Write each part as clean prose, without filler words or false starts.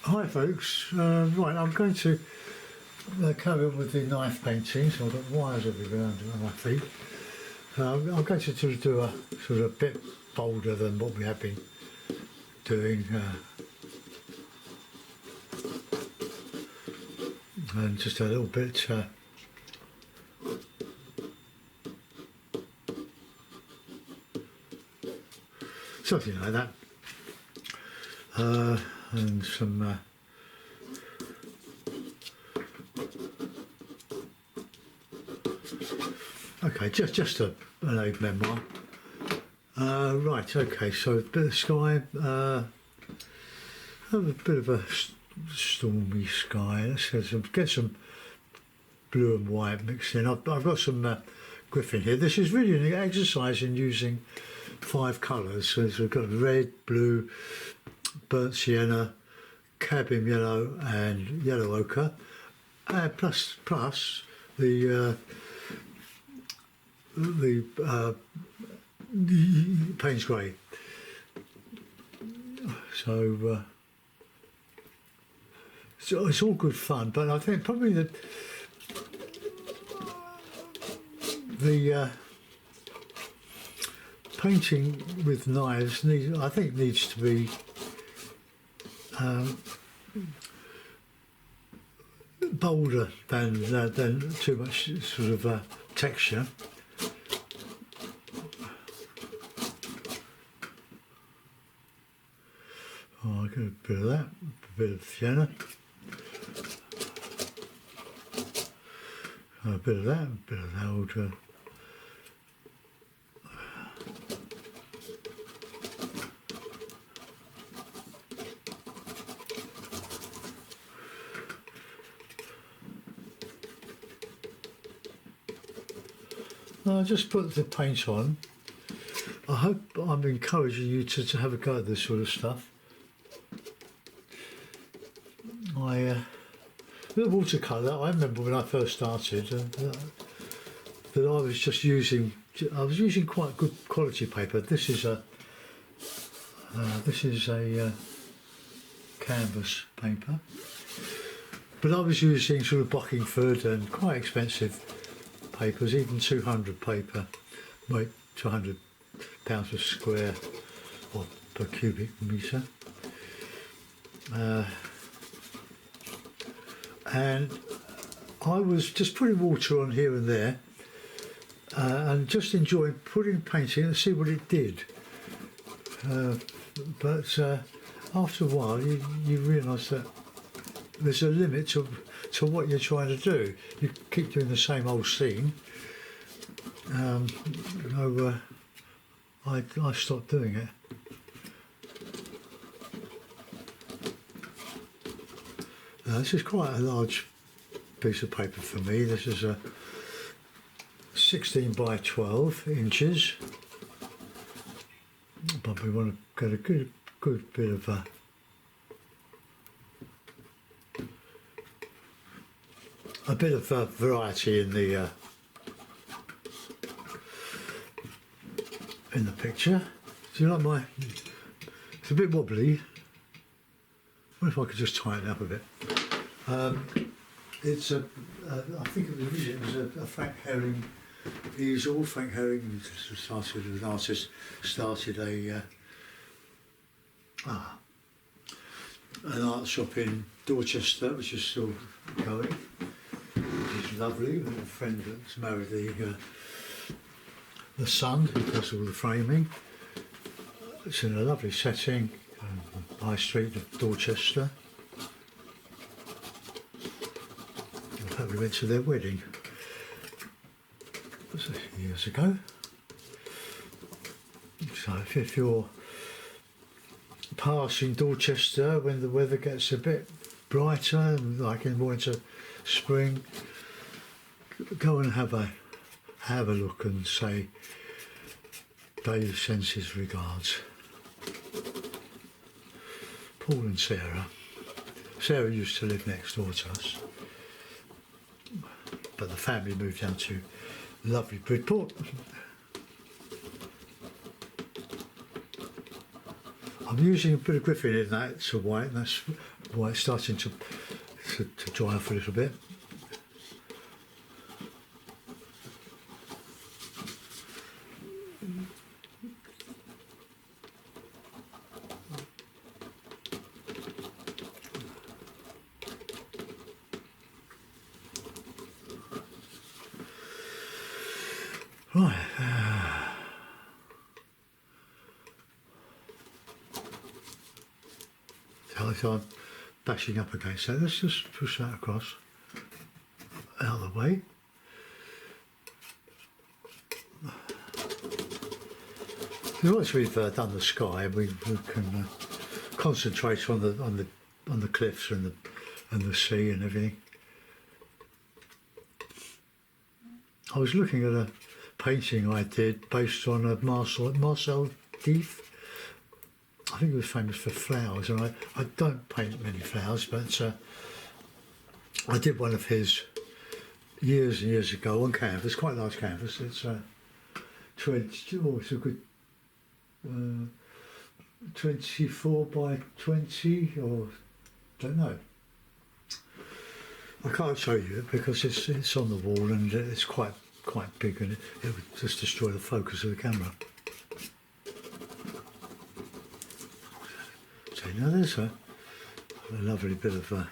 Hi folks, right, I'm going to carry on with the knife painting, so I've got wires everywhere under my feet. I'm going to do a sort of a bit bolder than what we have been doing, and just a little bit something like that, and some okay, just an old memoir. Right, okay, so a bit of sky, have a bit of a stormy sky. Get some blue and white mixed in. I've got some Griffin here. This is really an exercise in using 5 colours. So we've got red, blue, burnt sienna, cadmium yellow, and yellow ochre, plus the Payne's grey. So it's all good fun, but I think probably the painting with knives needs to be bolder than too much sort of texture. Oh, I got a bit of that, a bit of sienna, a bit of that, a bit of that old. I just put the paint on. I hope I'm encouraging you to have a go at this sort of stuff. The watercolour, I remember when I first started that I was using quite good quality paper. This is a canvas paper, but I was using sort of Bockingford and quite expensive papers, even 200 paper, weight 200 pounds per square or per cubic metre. And I was just putting water on here and there, and just enjoying painting and see what it did. But after a while, you realise that there's a limit to what you're trying to do. You keep doing the same old scene. I stopped doing it. This is quite a large piece of paper for me. This is a 16 by 12 inches, but we want to get a good bit of variety in the picture. Do you like my? It's a bit wobbly. What if I could just tighten it up a bit? It's I think it was a Frank Herring easel. Frank Herring started with an artist, started an art shop in Dorchester, which is still going, which is lovely. We have a friend that's married the son who does all the framing. It's in a lovely setting, High Street of Dorchester. In fact, we went to their wedding years ago. So if you're passing Dorchester when the weather gets a bit brighter, like in winter, spring, go and have a look and say Dave sends his regards. Paul and Sarah. Sarah used to live next door to us, but the family moved down to lovely Bridport. I'm using a bit of Griffin in that, it's a white, and that's Well, it's starting to dry off a little bit. Right. So I'm bashing up against that. Let's just push that across, out of the way. Once we've done the sky, we can concentrate on the cliffs and the sea and everything. I was looking at a painting I did based on a Marcel Deef. I think he was famous for flowers, and I don't paint many flowers, but I did one of his years and years ago on canvas, quite a large canvas. It's 20, oh, it's a good 24 by 20, or don't know. I can't show you it because it's on the wall and it's quite big, and it would just destroy the focus of the camera. So now there's a lovely bit of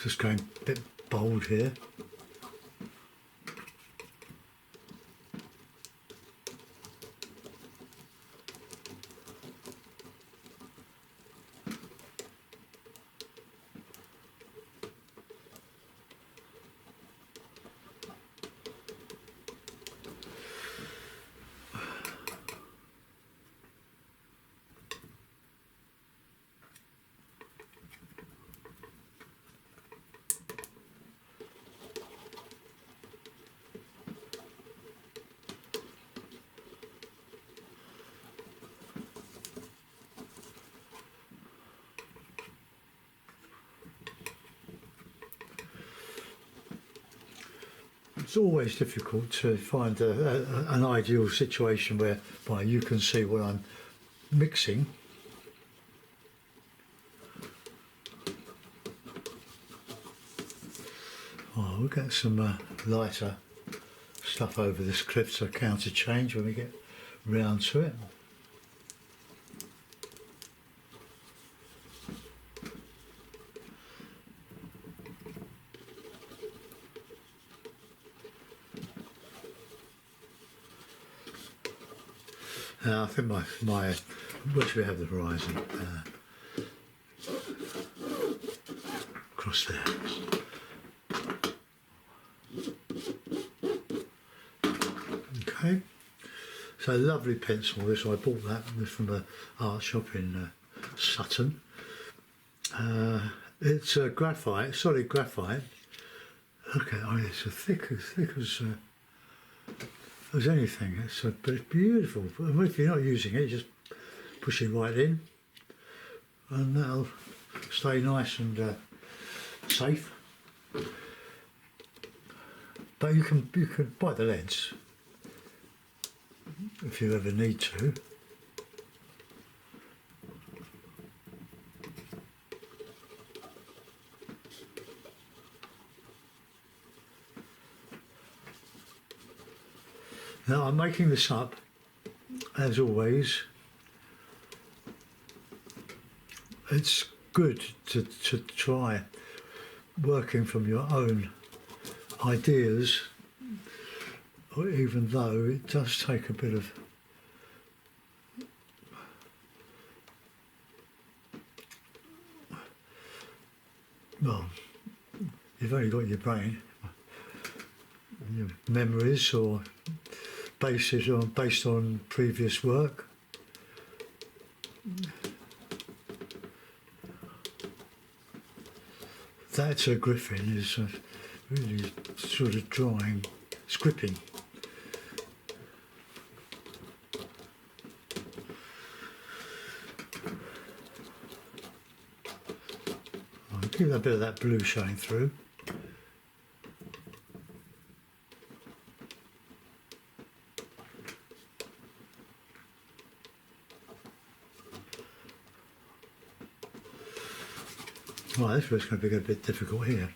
just going a bit bold here. It's always difficult to find an ideal situation whereby you can see what I'm mixing. Oh, we'll get some lighter stuff over this cliff to counter change when we get round to it. I think my where should we have the horizon? Across there. Okay. So lovely pencil. This I bought that from an art shop in Sutton. It's graphite, solid graphite. Look at it, it's as thick as anything. But it's beautiful. And if you're not using it, just push it right in, and that'll stay nice and safe. But you can bite the lens if you ever need to. Now I'm making this up, as always. It's good to try working from your own ideas, even though it does take a bit of well, you've only got your brain, your memories or based on previous work. That griffin is really sort of drawing, scripting. I'll give a bit of that blue showing through. Right, this bit's going to be a bit difficult here.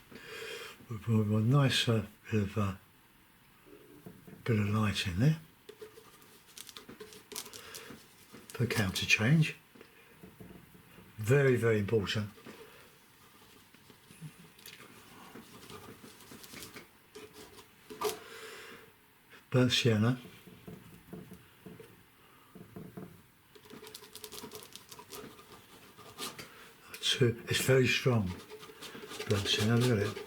We've got a nice bit of light in there for counter change. Very, very important. Burnt sienna. It's very strong. Burnt sienna, look at it.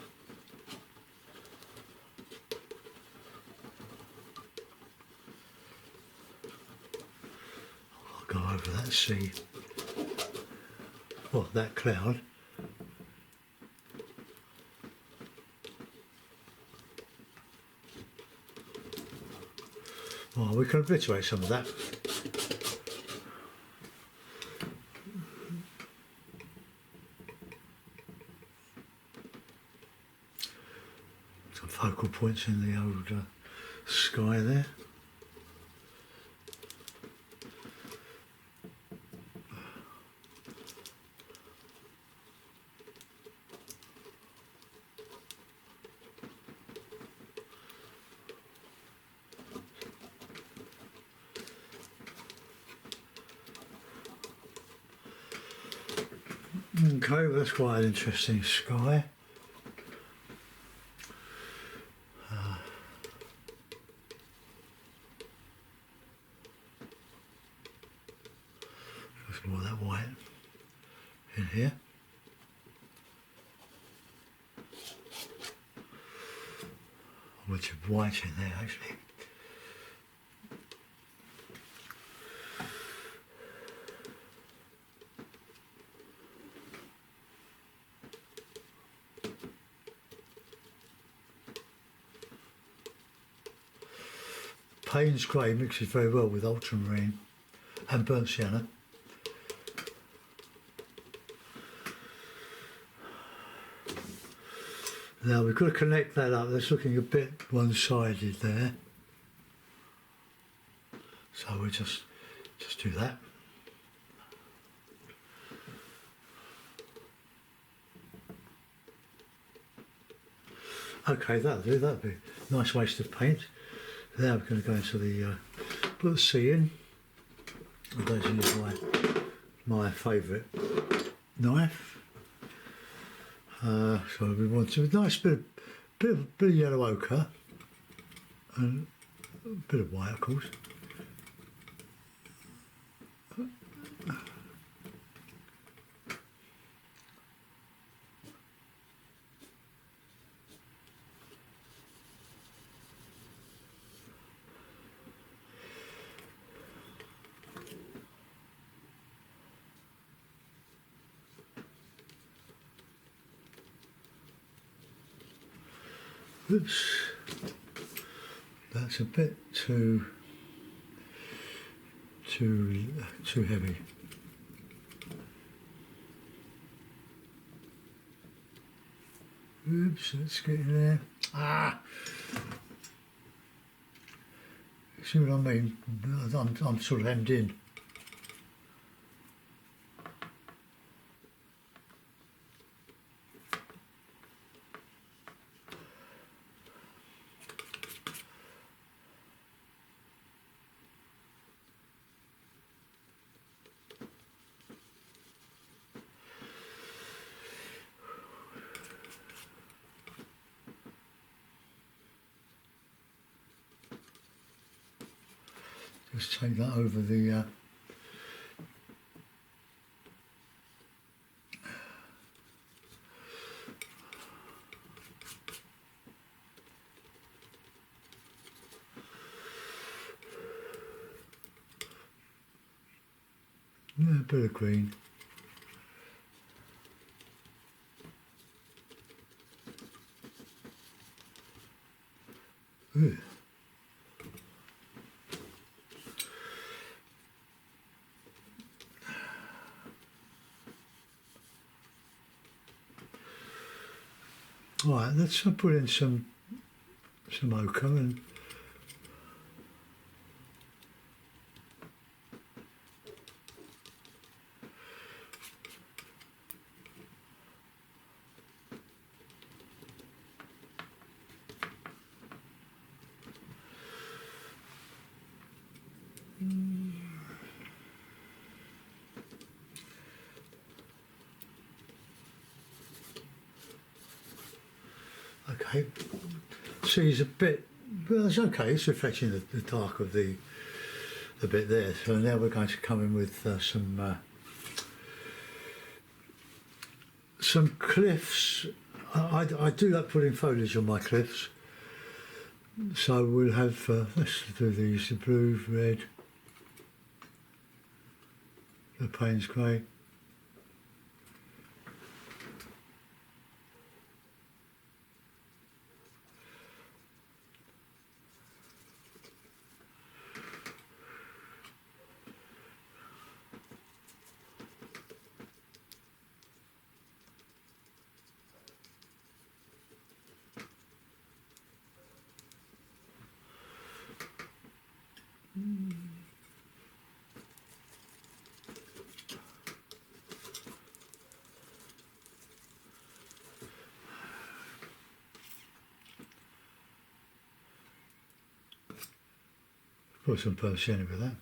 I'll go over that sea. Well, that cloud. Well, we can obliterate some of that. Some focal points in the old sky there. Okay, well, that's quite an interesting sky. There's more of that white in here. Much of white in there actually. Payne's grey mixes very well with ultramarine and burnt sienna. Now we've got to connect that up. That's looking a bit one-sided there. So we'll just do that. Okay, that'll do. That'll be a nice waste of paint. Now we're going to go into the put the sea in. I'm going to use my favourite knife. So we want a nice bit of yellow ochre and a bit of white, of course. Oops, that's a bit too heavy. Oops, let's get in there. Ah, see what I mean? I'm sort of hemmed in. Just take that over the yeah, a bit of green. Ooh. Right, let's put in some ochre and okay. See, it's a bit, well, it's okay. It's reflecting the dark of the bit there. So now we're going to come in with some cliffs. I do like putting foliage on my cliffs. So we'll have, let's do these, the blue, red, the Payne's grey. Put some persienna with that,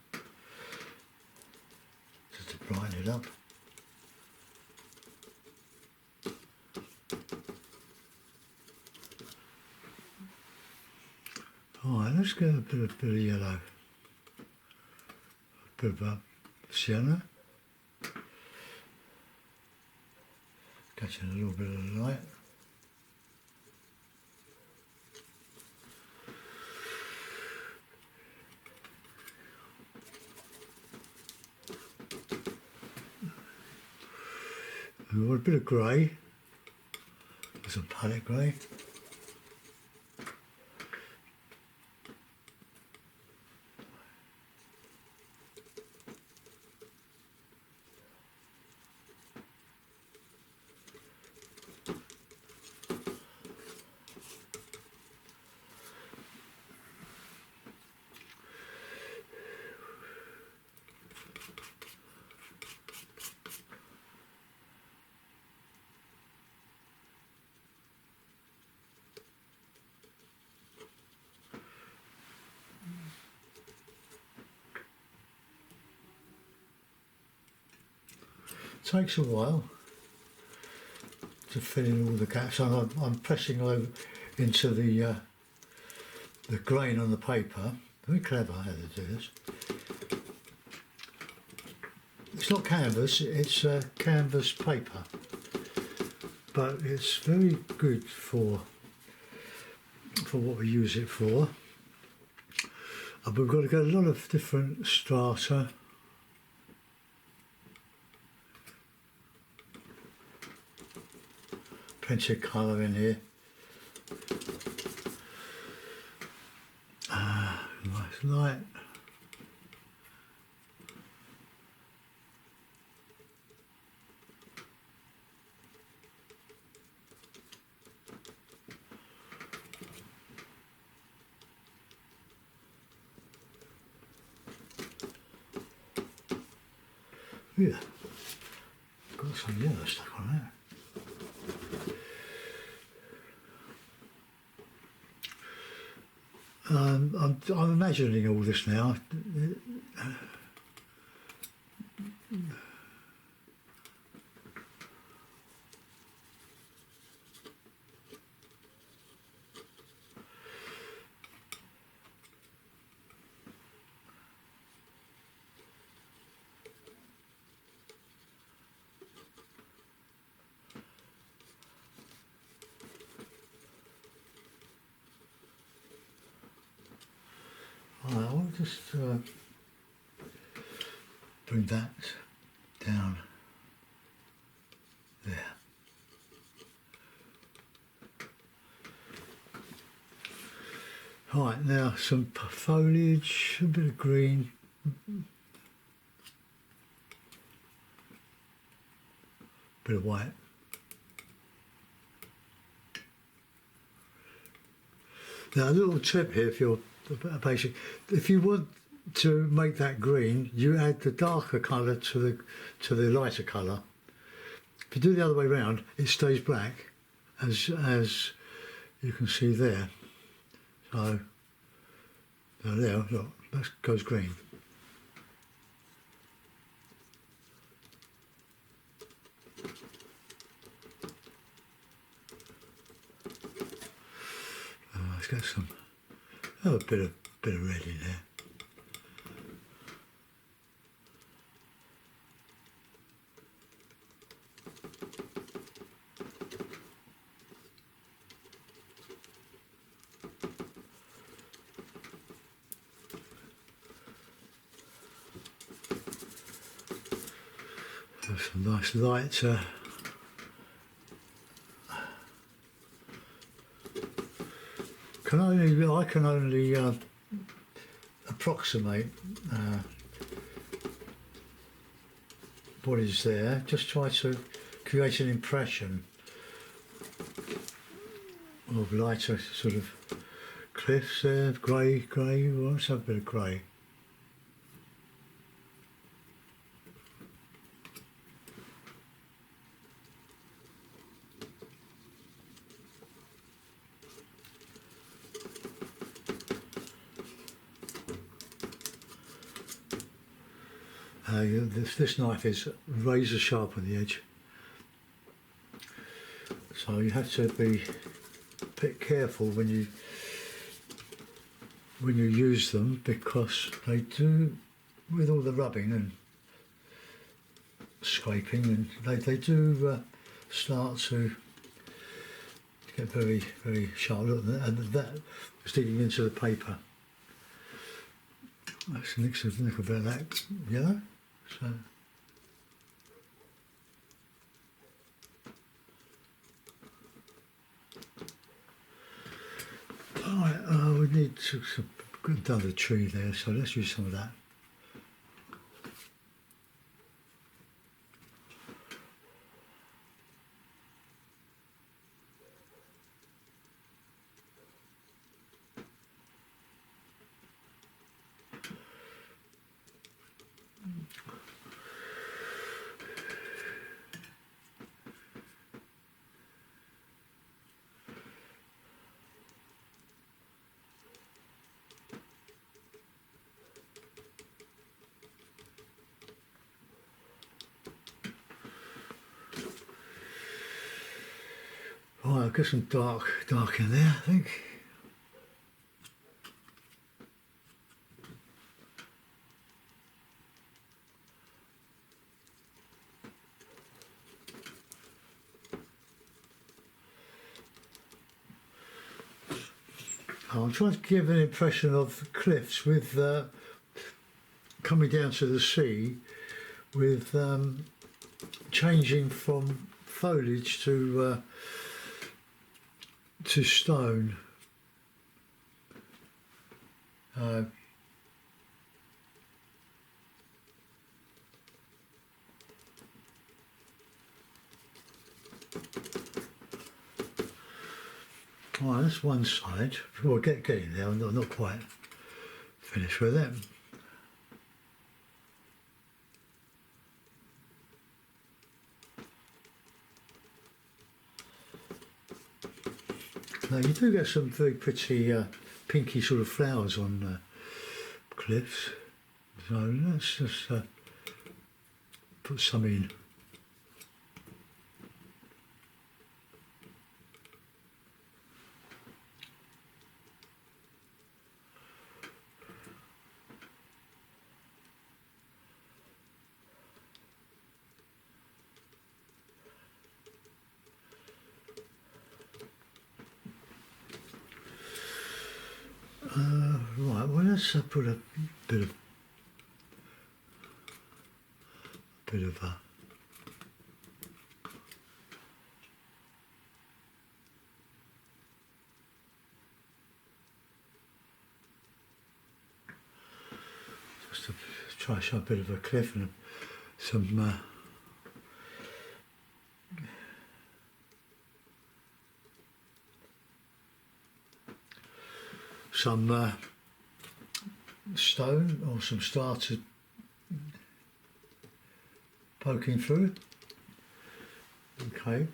just to brighten it up. Alright, let's get a bit of yellow, a bit of sienna, catching a little bit of the light. We want a bit of grey, some palette grey. Takes a while to fill in all the gaps. I'm pressing over into the grain on the paper. Very clever how to do this. It's not canvas, it's canvas paper, but it's very good for what we use it for. And we've got to get a lot of different strata. Plenty of colour in here. Nice light. Yeah, got some yellow stuck on there. I'm imagining all this now. I'll just bring that down there. Right, now some foliage, a bit of green, bit of white. Now a little tip here if you're basic, if you want to make that green, you add the darker colour to the lighter colour. If you do the other way around, it stays black, as you can see there. So there, look, that goes green. Let's get some, a bit of red in there. Some nice light. I can only approximate what is there. Just try to create an impression of lighter sort of cliffs there, grey. Well, let's have a bit of grey. This knife is razor sharp on the edge, so you have to be a bit careful when you use them, because they do, with all the rubbing and scraping, and they do start to get very sharp. Look, and that is digging into the paper. Let's mix a little bit of that yellow. So alright, we need to get down the tree there, so let's use some of that. Oh, I've got some dark in there, I think. I'm trying to give an impression of cliffs with coming down to the sea, with changing from foliage to stone. Well, that's one side. We'll getting there. I'm not quite finished with it. Now you do get some very pretty pinky sort of flowers on cliffs, so let's just put some in. Right, well let's put a bit of try to show a bit of a cliff and some stone or some starter poking through. Okay,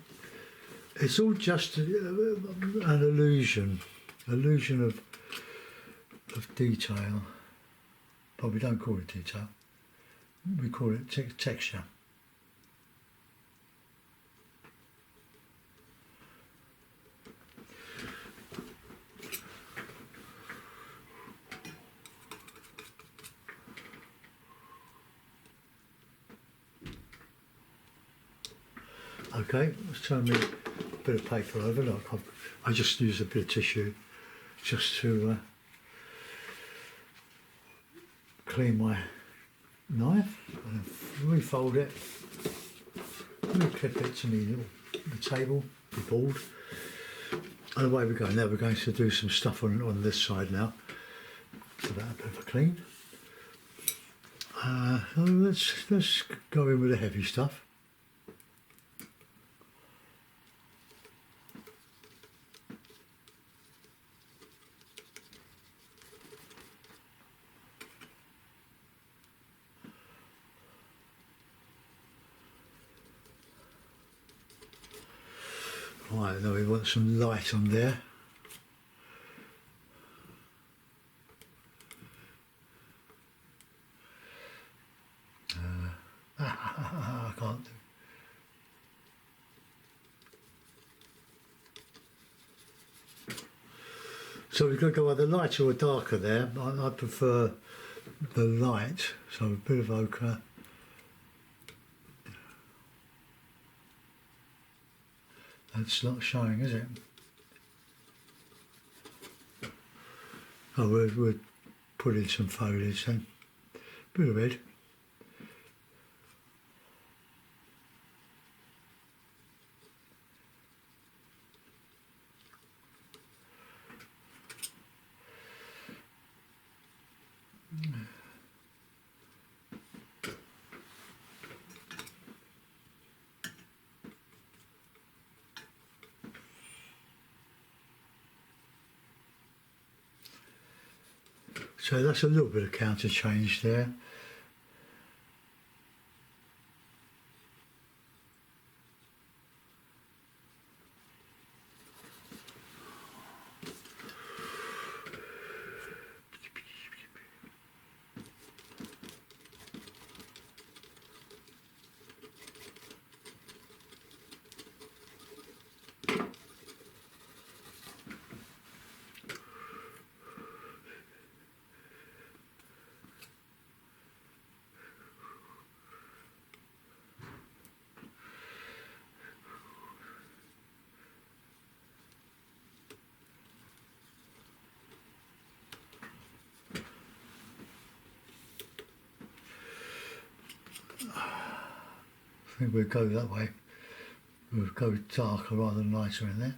it's all just an illusion of detail, but we don't call it detail, we call it texture. Okay, let's turn me a bit of paper over. Look, I just use a bit of tissue just to clean my knife, and refold it, re-clip it to the table, the board, and away we go. Now we're going to do some stuff on this side now, so that a bit of a clean. So let's go in with the heavy stuff. Right, now we want some light on there. I can't do. So we've got to go either lighter or darker there. I prefer the light, so a bit of ochre. That's not showing, is it? Oh, we'll put in some foliage then. Bit of red. So that's a little bit of counter change there. I think we'll go that way. We'll go darker rather than lighter in there.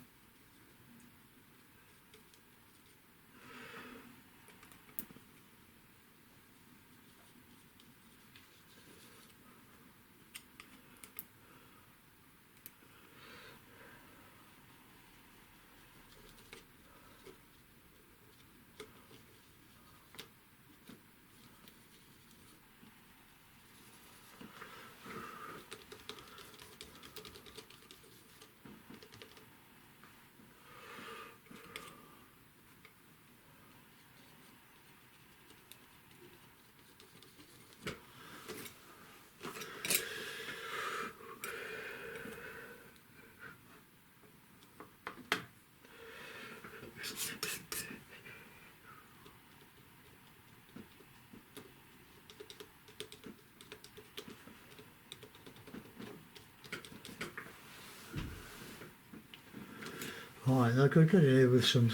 Right, now I've got to get in here with some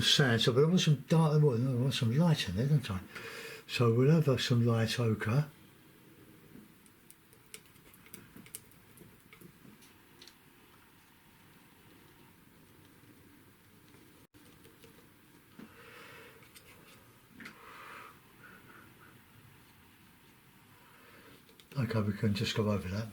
sand. So, but I want some dark. I want some light in there, don't I? So we'll have some light ochre. Okay, we can just go over that.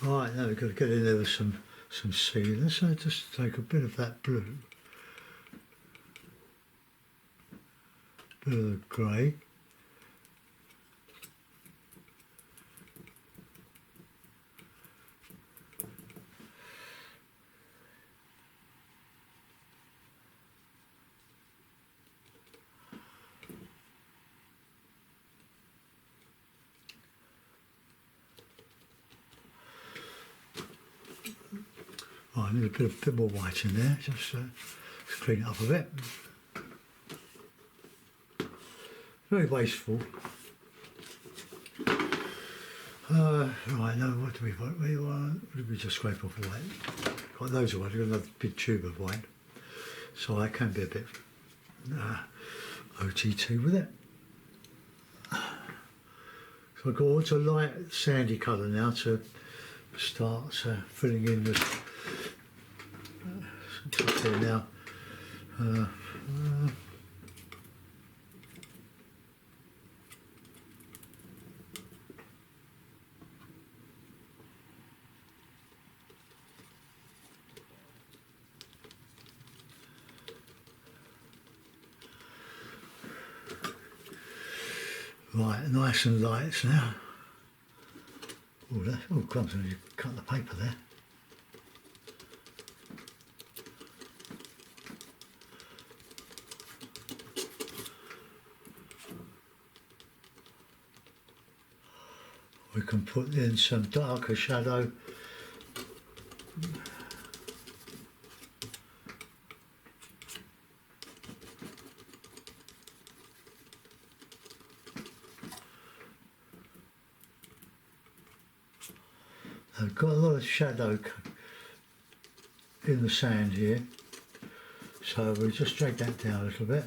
Right, now we've got to get in there with some sealer. Let's just take a bit of that blue, bit of the grey. I need a bit more white in there, just clean it up a bit. Very wasteful. Right, now what do we want? What did we just scrape off white? Got those white, we've got another big tube of white. So I can be a bit OTT with it. So I've got a light sandy colour now to start filling in the stuff here now. Right, nice and light now. Oh, that's all crumbs when you cut the paper there. We can put in some darker shadow. I've got a lot of shadow in the sand here, so we'll just drag that down a little bit.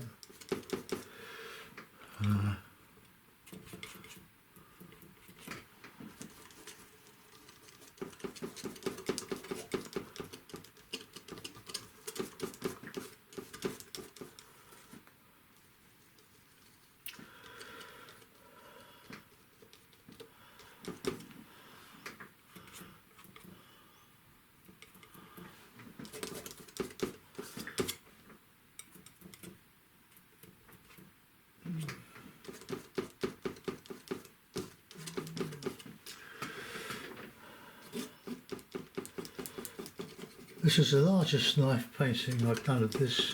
This is the largest knife painting I've done of this.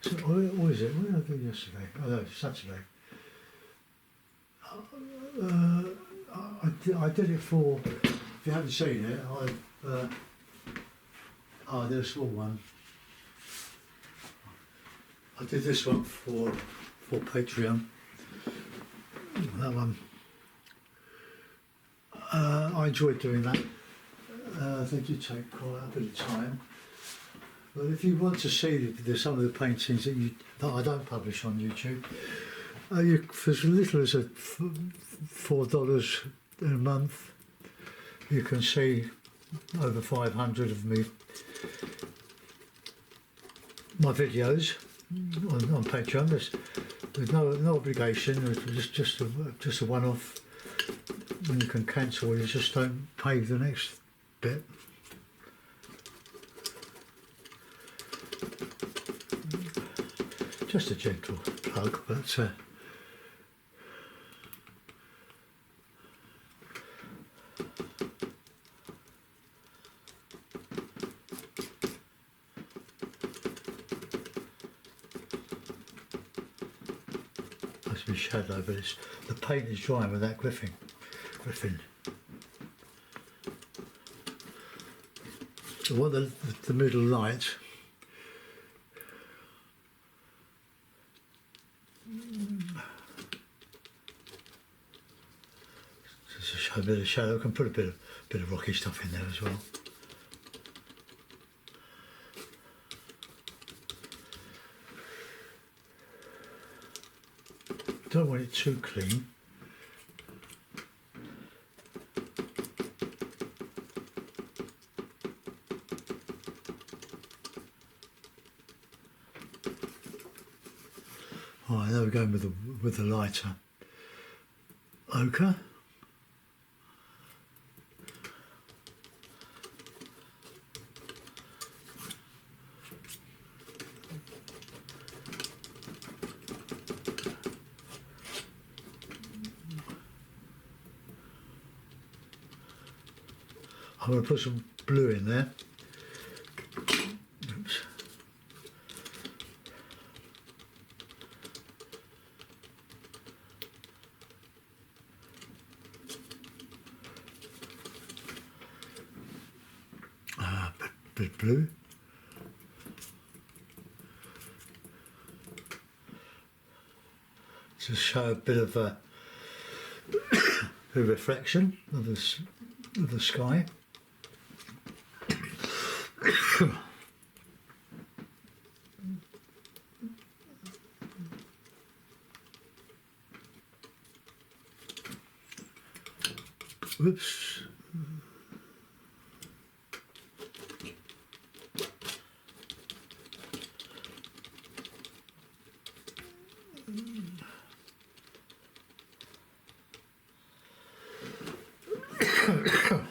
So, what is it? What did I do yesterday? Oh no, Saturday. I did it for, if you haven't seen it, I did a small one. I did this one for Patreon. That one. I enjoyed doing that. They do take quite a bit of time. But if you want to see some of the paintings that I don't publish on YouTube, for as little as $4 a month, you can see over 500 of my videos on Patreon. There's no obligation. It's just a one-off. And you can cancel. You just don't pay the next bit. Just a gentle plug, but must be shadow, but the paint is drying with that Griffin. So I want the middle light. So a bit of shadow. I can put a bit of rocky stuff in there as well. Don't want it too clean. Alright, now we're going with the lighter ochre. I'm going to put some blue in there. Oops. Bit of blue. To show a bit of a reflection of the sky. Whoops.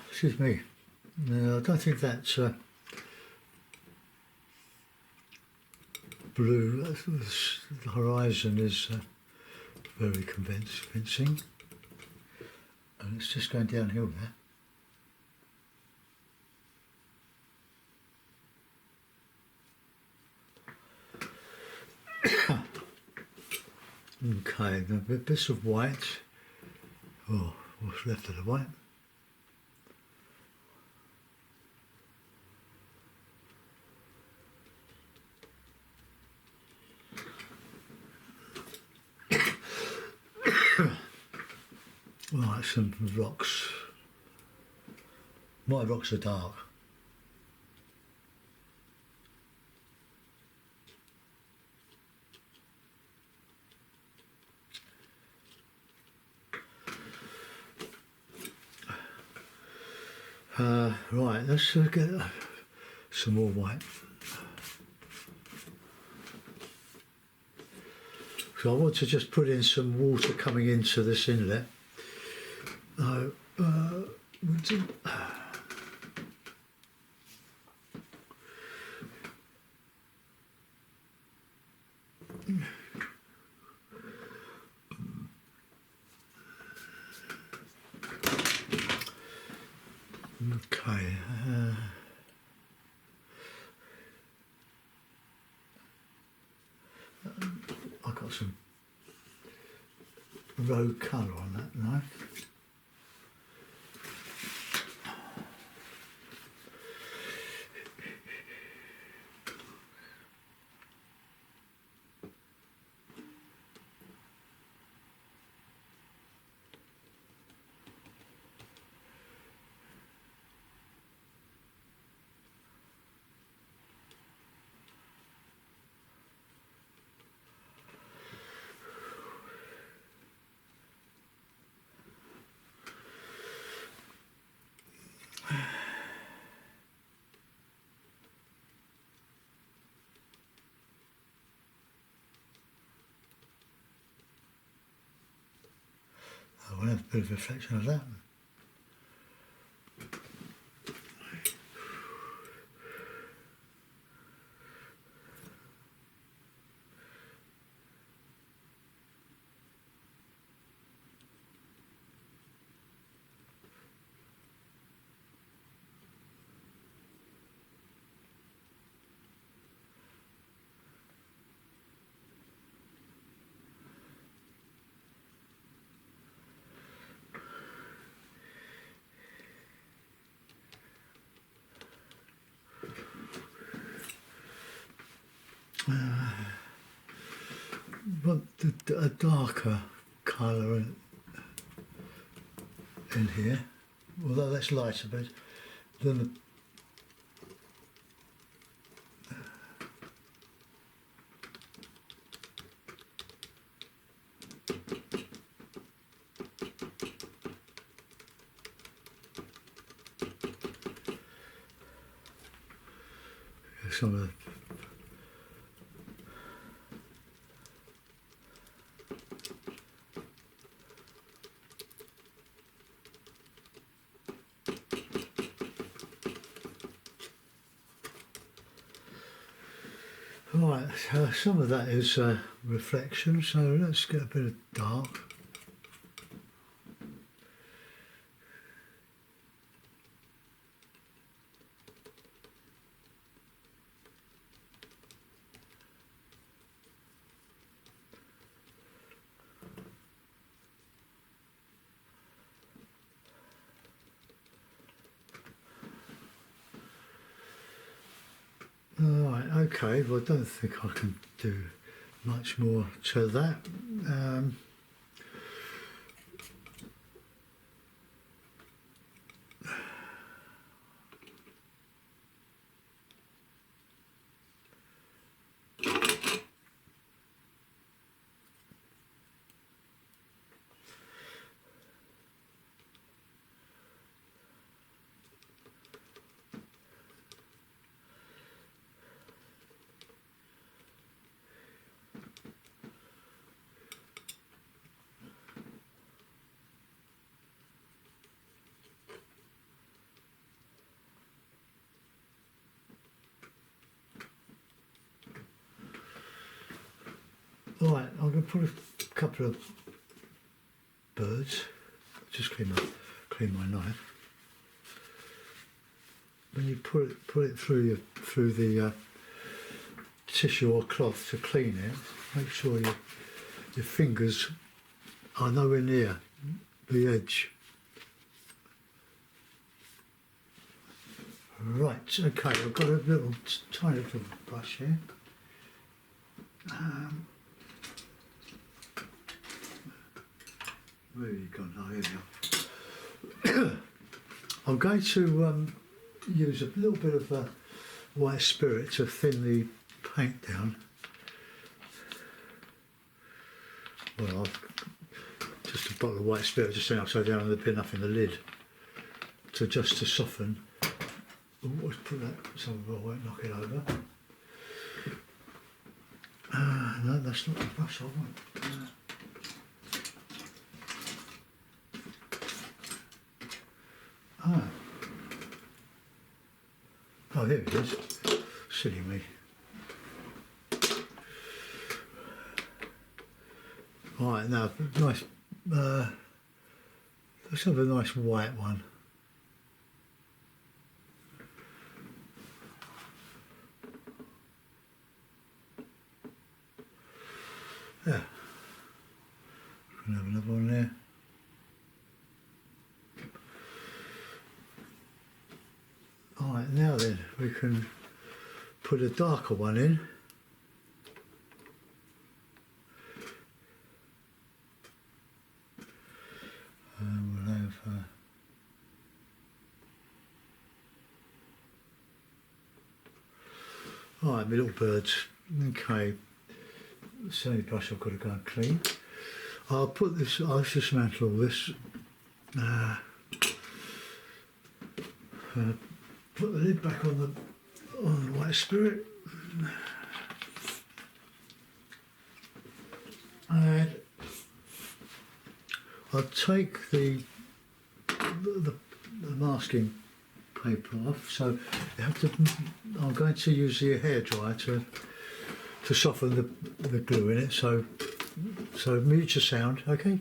Excuse me. No, I don't think that's blue. The horizon is very convincing. And it's just going downhill there. Okay, a bit of white. Oh, what's left of the white? Right, some rocks. My rocks are dark. Right, let's get some more white. So I want to just put in some water coming into this inlet. Okay. I've got some raw colour on that knife. I want to have a bit of reflection of that. Want a darker colour in here, although that's lighter, but then some of the right, some of that is reflection, so let's get a bit of dark. Right, okay, well I don't think I can do much more to that. Right, I'm going to put a couple of birds. Just clean my knife. When you put it through the tissue or cloth to clean it, make sure your fingers are nowhere near the edge. Right, okay, I've got a tiny little brush here. Where have you gone? Oh, here we are. I'm going to use a little bit of white spirit to thin the paint down. Well, just a bottle of white spirit, just turn upside down and there'd be enough in the lid to soften. Let's put that so I won't knock it over. No, that's not the brush I want. Oh, here it is. Silly me. Right, now, nice. Let's have a nice white one. Yeah. Can have another one there. Alright, now then, we can put a darker one in. We'll have alright, my little birds. Okay, it's the only brush I've got to go and clean. I'll put this, I'll dismantle all this. Put the lid back on the white spirit, and I'll take the masking paper off. So you have to. I'm going to use the hairdryer to soften the glue in it. So mute your sound, okay?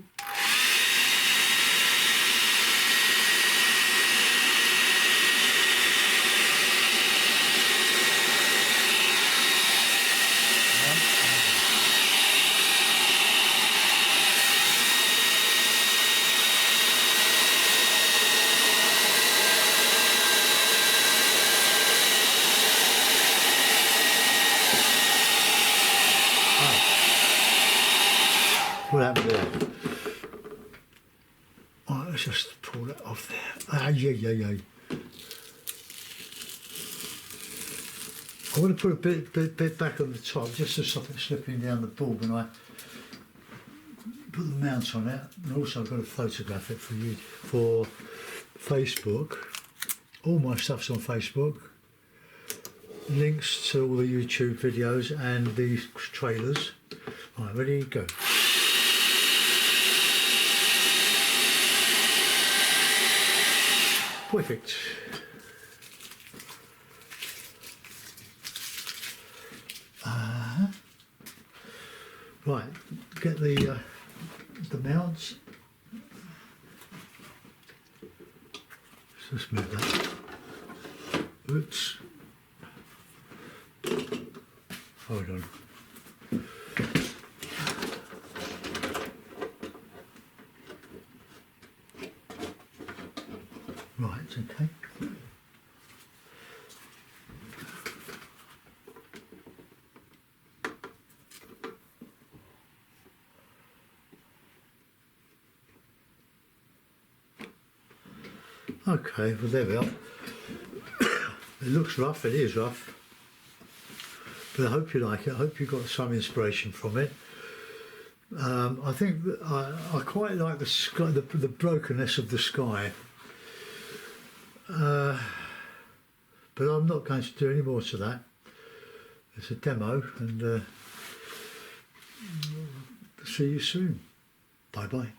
What happened there? Right, let's just pull that off there. Ah, yeah. I want to put a bit back on the top just to stop it slipping down the board when I put the mount on it. And also I've got to photograph it for you for Facebook. All my stuff's on Facebook. Links to all the YouTube videos and the trailers. Right, ready, go. Perfect. Right, get the mounts. Let's move that. Oops. Hold on. Right, okay. Okay, well there we are. It looks rough, it is rough. But I hope you like it, I hope you got some inspiration from it. I think I quite like the sky, the brokenness of the sky. But I'm not going to do any more to that. It's a demo, and see you soon. Bye bye.